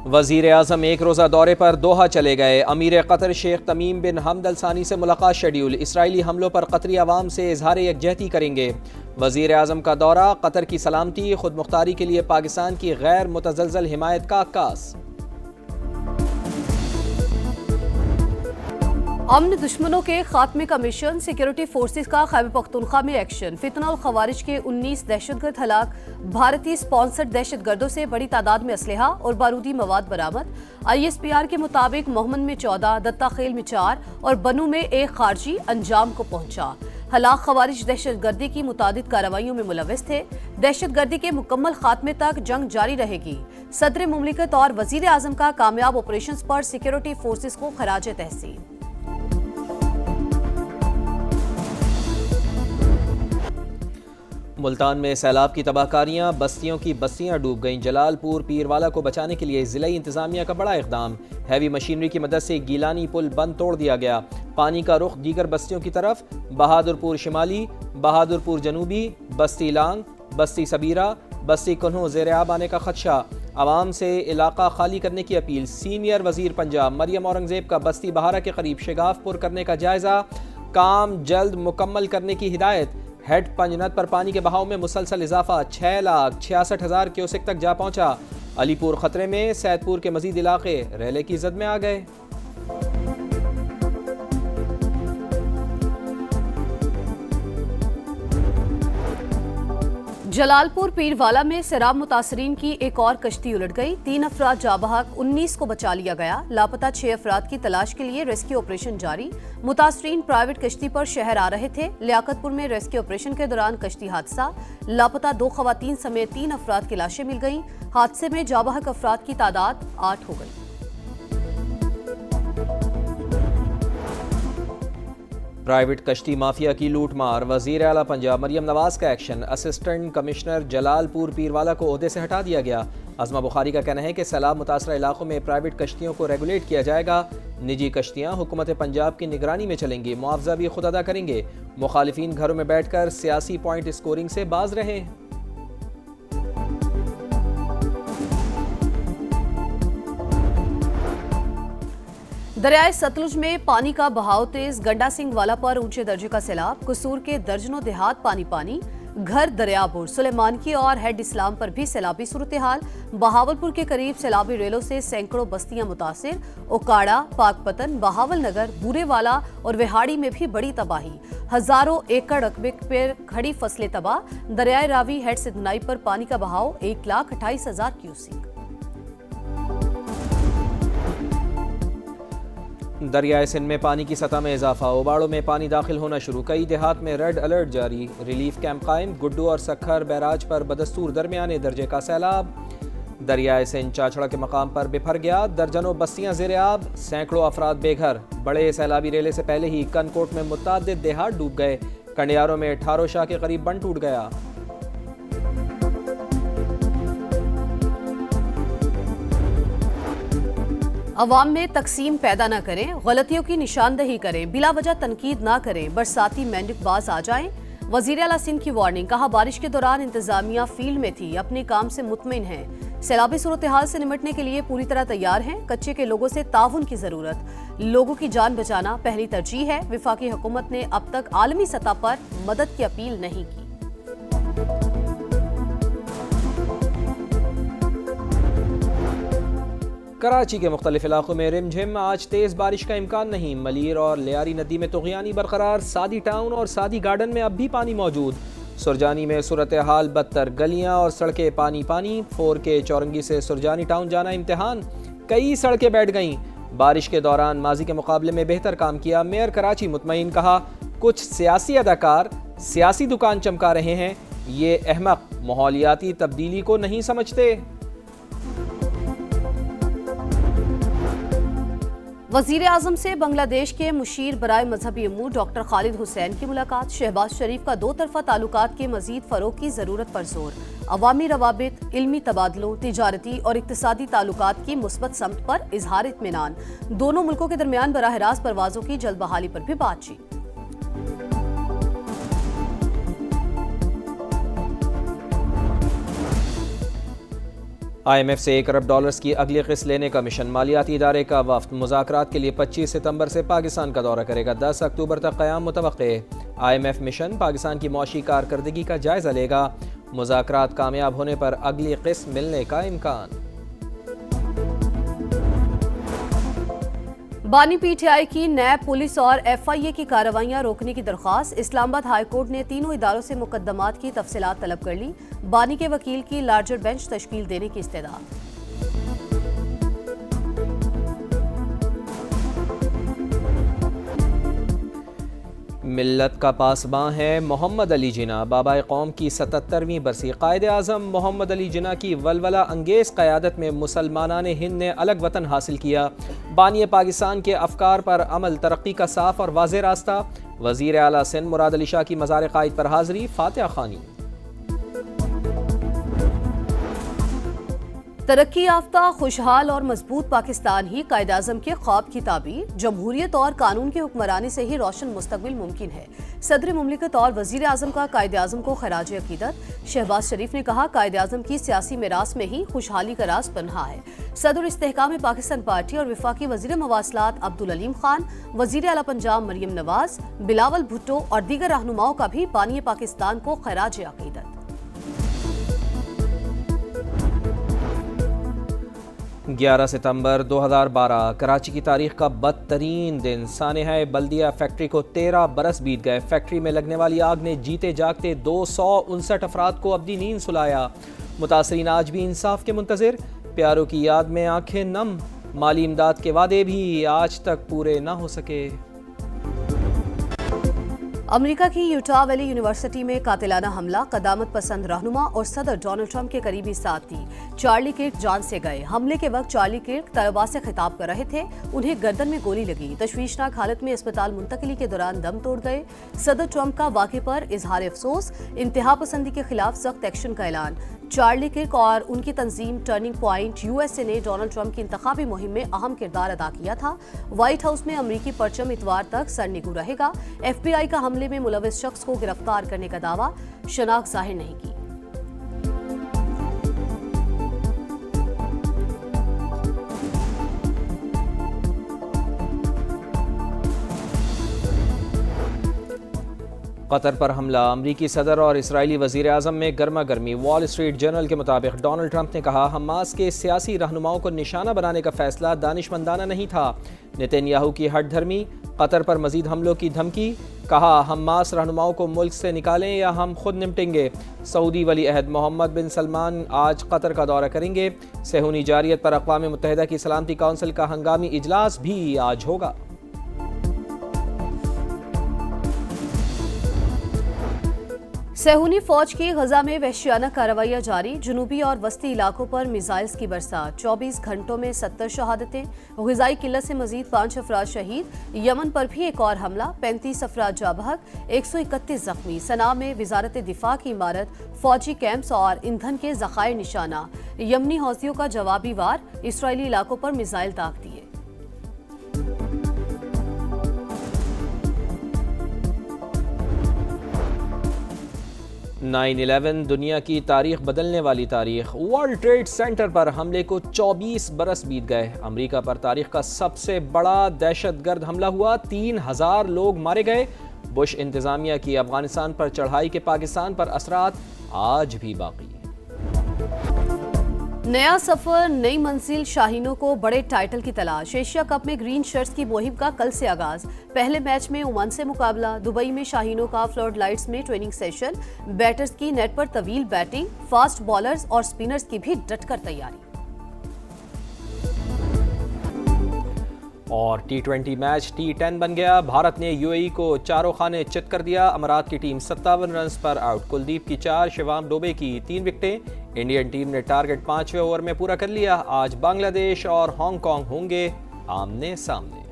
وزیر اعظم ایک روزہ دورے پر دوحہ چلے گئے۔ امیر قطر شیخ تمیم بن حمد الثانی سے ملاقات شیڈیول۔ اسرائیلی حملوں پر قطری عوام سے اظہار یکجہتی کریں گے۔ وزیر اعظم کا دورہ، قطر کی سلامتی، خود مختاری کے لیے پاکستان کی غیر متزلزل حمایت کا عکاس۔ امن دشمنوں کے خاتمے کا مشن، سیکیورٹی فورسز کا خیبر پختونخوا میں ایکشن۔ فتنہ الخوارج کے 19 دہشت گرد ہلاک، بھارتی سپانسرڈ دہشت گردوں سے بڑی تعداد میں اسلحہ اور بارودی مواد برآمد۔ ISPR کے مطابق محمد میں 14، دتا خیل میں 4 اور بنو میں 1 خارجی انجام کو پہنچا۔ ہلاک خوارج دہشت گردی کی متعدد کارروائیوں میں ملوث تھے۔ دہشت گردی کے مکمل خاتمے تک جنگ جاری رہے گی۔ صدر مملکت اور وزیر اعظم کا کامیاب آپریشنز پر سیکیورٹی فورسز کو خراج تحسین۔ ملتان میں سیلاب کی تباہ کاریاں، بستیوں کی بستیاں ڈوب گئیں۔ جلال پور پیروالا کو بچانے کے لیے ضلعی انتظامیہ کا بڑا اقدام۔ ہیوی مشینری کی مدد سے گیلانی پل بند توڑ دیا گیا۔ پانی کا رخ دیگر بستیوں کی طرف۔ بہادر پور شمالی، بہادر پور جنوبی، بستی لانگ، بستی سبیرہ، بستی کنہوں زیر آب آنے کا خدشہ۔ عوام سے علاقہ خالی کرنے کی اپیل۔ سینئر وزیر پنجاب مریم اورنگزیب کا بستی بہارہ کے قریب شگاف پور کرنے کا جائزہ، کام جلد مکمل کرنے کی ہدایت۔ ہیڈ پنجنت پر پانی کے بہاؤ میں مسلسل اضافہ، 6,66,000 کیوسک تک جا پہنچا۔ علی پور خطرے میں، سید پور کے مزید علاقے ریلے کی زد میں آ گئے۔ جلال پور پیروالا میں سیلاب متاثرین کی ایک اور کشتی الٹ گئی۔ 3 افراد جاں بحق، 19 کو بچا لیا گیا۔ لاپتہ 6 افراد کی تلاش کے لیے ریسکیو آپریشن جاری۔ متاثرین پرائیویٹ کشتی پر شہر آ رہے تھے۔ لیاقت پور میں ریسکیو آپریشن کے دوران کشتی حادثہ، لاپتہ 2 خواتین سمیت 3 افراد کی لاشیں مل گئیں۔ حادثے میں جاں بحق افراد کی تعداد 8 ہو گئی۔ پرائیویٹ کشتی مافیا کی لوٹ مار، وزیر اعلیٰ پنجاب مریم نواز کا ایکشن۔ اسسٹنٹ کمشنر جلال پور پیروالا کو عہدے سے ہٹا دیا گیا۔ عظمہ بخاری کا کہنا ہے کہ سیلاب متاثرہ علاقوں میں پرائیویٹ کشتیوں کو ریگولیٹ کیا جائے گا۔ نجی کشتیاں حکومت پنجاب کی نگرانی میں چلیں گی، معاوضہ بھی خود ادا کریں گے۔ مخالفین گھروں میں بیٹھ کر سیاسی پوائنٹ اسکورنگ سے باز رہیں۔ دریائے ستلج میں پانی کا بہاؤ تیز، گنڈا سنگھ والا پر اونچے درجے کا سیلاب۔ قصور کے درجنوں دیہات پانی، گھر دریا بور، سلیمان کی اور ہیڈ اسلام پر بھی سیلابی صورتحال۔ بہاولپور کے قریب سیلابی ریلوں سے سینکڑوں بستیاں متاثر۔ اوکاڑا، پاک پتن، بہاول نگر، بورے والا اور وہاڑی میں بھی بڑی تباہی۔ ہزاروں ایکڑ رقبے پر کھڑی فصلیں تباہ۔ دریائے راوی ہیڈ سے دنائی پر پانی کا بہاؤ 1,28,000 کیوسک۔ دریائے سندھ میں پانی کی سطح میں اضافہ، اوباڑوں میں پانی داخل ہونا شروع، کئی دیہات میں ریڈ الرٹ جاری۔ ریلیف کیمپ قائم، گڈو اور سکھر بیراج پر بدستور درمیانے درجے کا سیلاب۔ دریائے سندھ چاچڑا کے مقام پر بپھر گیا، درجنوں بستیاں زیر آب، سینکڑوں افراد بے گھر۔ بڑے سیلابی ریلے سے پہلے ہی کن کوٹ میں متعدد دیہات ڈوب گئے۔ کنڈیاروں میں ٹھارو شاہ کے قریب بند ٹوٹ گیا۔ عوام میں تقسیم پیدا نہ کریں، غلطیوں کی نشاندہی کریں، بلا وجہ تنقید نہ کریں، برساتی مینڈک باز آ جائیں۔ وزیر اعلیٰ سندھ کی وارننگ، کہا بارش کے دوران انتظامیہ فیلڈ میں تھی، اپنے کام سے مطمئن ہیں، سیلابی صورتحال سے نمٹنے کے لیے پوری طرح تیار ہیں، کچے کے لوگوں سے تعاون کی ضرورت، لوگوں کی جان بچانا پہلی ترجیح ہے۔ وفاقی حکومت نے اب تک عالمی سطح پر مدد کی اپیل نہیں کی۔ کراچی کے مختلف علاقوں میں رم جھم، آج تیز بارش کا امکان نہیں۔ ملیر اور لیاری ندی میں طغیانی برقرار، سادی ٹاؤن اور سادی گارڈن میں اب بھی پانی موجود۔ سرجانی میں صورتحال بدتر، گلیاں اور سڑکیں پانی۔ 4 کے چورنگی سے سرجانی ٹاؤن جانا امتحان، کئی سڑکیں بیٹھ گئیں۔ بارش کے دوران ماضی کے مقابلے میں بہتر کام کیا، میئر کراچی مطمئن، کہا کچھ سیاسی اداکار سیاسی دکان چمکا رہے ہیں، یہ احمق ماحولیاتی تبدیلی کو نہیں سمجھتے۔ وزیر اعظم سے بنگلہ دیش کے مشیر برائے مذہبی امور ڈاکٹر خالد حسین کی ملاقات۔ شہباز شریف کا 2 طرفہ تعلقات کے مزید فروغ کی ضرورت پر زور۔ عوامی روابط، علمی تبادلوں، تجارتی اور اقتصادی تعلقات کی مثبت سمت پر اظہار اطمینان۔ دونوں ملکوں کے درمیان براہ راست پروازوں کی جلد بحالی پر بھی بات چیت۔ IMF سے $1 ارب کی اگلی قسط لینے کا مشن۔ مالیاتی ادارے کا وفد مذاکرات کے لیے 25 ستمبر سے پاکستان کا دورہ کرے گا۔ 10 اکتوبر تک قیام متوقع۔ IMF مشن پاکستان کی معاشی کارکردگی کا جائزہ لے گا۔ مذاکرات کامیاب ہونے پر اگلی قسط ملنے کا امکان۔ بانی PTI کی نیب، پولیس اور FIA کی کارروائیاں روکنے کی درخواست۔ اسلام آباد ہائی کورٹ نے تینوں اداروں سے مقدمات کی تفصیلات طلب کر لی۔ بانی کے وکیل کی لارجر بینچ تشکیل دینے کی استدعا۔ ملت کا پاسباں ہے محمد علی جناح۔ بابائے قوم کی 77ویں برسی۔ قائد اعظم محمد علی جناح کی ولولہ انگیز قیادت میں مسلمانان ہند نے الگ وطن حاصل کیا۔ بانی پاکستان کے افکار پر عمل، ترقی کا صاف اور واضح راستہ۔ وزیر اعلیٰ سندھ مراد علی شاہ کی مزار قائد پر حاضری، فاتحہ خوانی۔ ترقی یافتہ، خوشحال اور مضبوط پاکستان ہی قائد اعظم کے خواب کی تعبیر۔ جمہوریت اور قانون کی حکمرانی سے ہی روشن مستقبل ممکن ہے۔ صدر مملکت اور وزیر اعظم کا قائد اعظم کو خراج عقیدت۔ شہباز شریف نے کہا، قائد اعظم کی سیاسی میراث میں ہی خوشحالی کا راز پنہاں ہے۔ صدر استحکام پاکستان پارٹی اور وفاقی وزیر مواصلات عبدالعلیم خان، وزیر اعلیٰ پنجاب مریم نواز، بلاول بھٹو اور دیگر رہنماؤں کا بھی بانی پاکستان کو خراج عقیدت۔ 11 ستمبر 2012 کراچی کی تاریخ کا بدترین دن۔ سانحہ بلدیہ فیکٹری کو 13 برس بیت گئے۔ فیکٹری میں لگنے والی آگ نے جیتے جاگتے 259 افراد کو ابدی نیند سلایا۔ متاثرین آج بھی انصاف کے منتظر۔ پیاروں کی یاد میں آنکھیں نم۔ مالی امداد کے وعدے بھی آج تک پورے نہ ہو سکے۔ امریکہ کی یوٹا ویلی یونیورسٹی میں قاتلانہ حملہ۔ قدامت پسند رہنما اور صدر ڈونلڈ ٹرمپ کے قریبی ساتھی چارلی کرک جان سے گئے۔ حملے کے وقت چارلی کرک طلباء سے خطاب کر رہے تھے۔ انہیں گردن میں گولی لگی۔ تشویشناک حالت میں اسپتال منتقلی کے دوران دم توڑ گئے۔ صدر ٹرمپ کا واقعے پر اظہار افسوس۔ انتہا پسندی کے خلاف سخت ایکشن کا اعلان۔ چارلی کرک اور ان کی تنظیم ٹرننگ پوائنٹ USA نے ڈونلڈ ٹرمپ کی انتخابی مہم میں اہم کردار ادا کیا تھا۔ وائٹ ہاؤس میں امریکی پرچم اتوار تک سرنگوں رہے گا۔ FBI کا حملے میں ملوث شخص کو گرفتار کرنے کا دعویٰ، شناخت ظاہر نہیں کی۔ قطر پر حملہ، امریکی صدر اور اسرائیلی وزیر اعظم میں گرما گرمی۔ وال اسٹریٹ جرنل کے مطابق ڈونلڈ ٹرمپ نے کہا، حماس کے سیاسی رہنماؤں کو نشانہ بنانے کا فیصلہ دانشمندانہ نہیں تھا۔ نتن یاہو کی ہٹ دھرمی، قطر پر مزید حملوں کی دھمکی۔ کہا، حماس رہنماؤں کو ملک سے نکالیں یا ہم خود نمٹیں گے۔ سعودی ولی عہد محمد بن سلمان آج قطر کا دورہ کریں گے۔ صہیونی جارحیت پر اقوام متحدہ کی سلامتی کونسل کا ہنگامی اجلاس بھی آج ہوگا۔ صہیونی فوج کی غزہ میں وحشیانہ کارروائیاں جاری۔ جنوبی اور وسطی علاقوں پر میزائلز کی برسات۔ 24 گھنٹوں میں 70 شہادتیں۔ غذائی قلت سے مزید 5 افراد شہید۔ یمن پر بھی ایک اور حملہ، 35 افراد جاں بحق، 131 زخمی۔ صنعاء میں وزارت دفاع کی عمارت، فوجی کیمپس اور ایندھن کے ذخائر نشانہ۔ یمنی حوثیوں کا جوابی وار، اسرائیلی علاقوں پر میزائل داغ دیے۔ 9/11 دنیا کی تاریخ بدلنے والی تاریخ۔ ورلڈ ٹریڈ سینٹر پر حملے کو 24 برس بیت گئے۔ امریکہ پر تاریخ کا سب سے بڑا دہشت گرد حملہ ہوا، 3000 لوگ مارے گئے۔ بش انتظامیہ کی افغانستان پر چڑھائی کے پاکستان پر اثرات آج بھی باقی۔ نیا سفر، نئی منزل، شاہینوں کو بڑے ٹائٹل کی تلاش۔ ایشیا کپ میں گرین شرٹس کی مہم کا کل سے آغاز۔ پہلے میچ میں عمان سے مقابلہ۔ دبئی میں شاہینوں کا فلڈ لائٹس میں ٹریننگ سیشن۔ بیٹرز کی نیٹ پر طویل بیٹنگ، فاسٹ بالرز اور سپنرز کی بھی ڈٹ کر تیاری۔ اور T20 میچ T10 بن گیا۔ بھارت نے UAE کو 4 خانے چت کر دیا۔ امارات کی ٹیم 57 رنز پر آؤٹ۔ کلدیپ کی 4، شیوام ڈوبے کی 3 وکٹیں۔ انڈین ٹیم نے ٹارگٹ 5ویں اوور میں پورا کر لیا۔ آج بنگلہ دیش اور ہانگ کانگ ہوں گے آمنے سامنے۔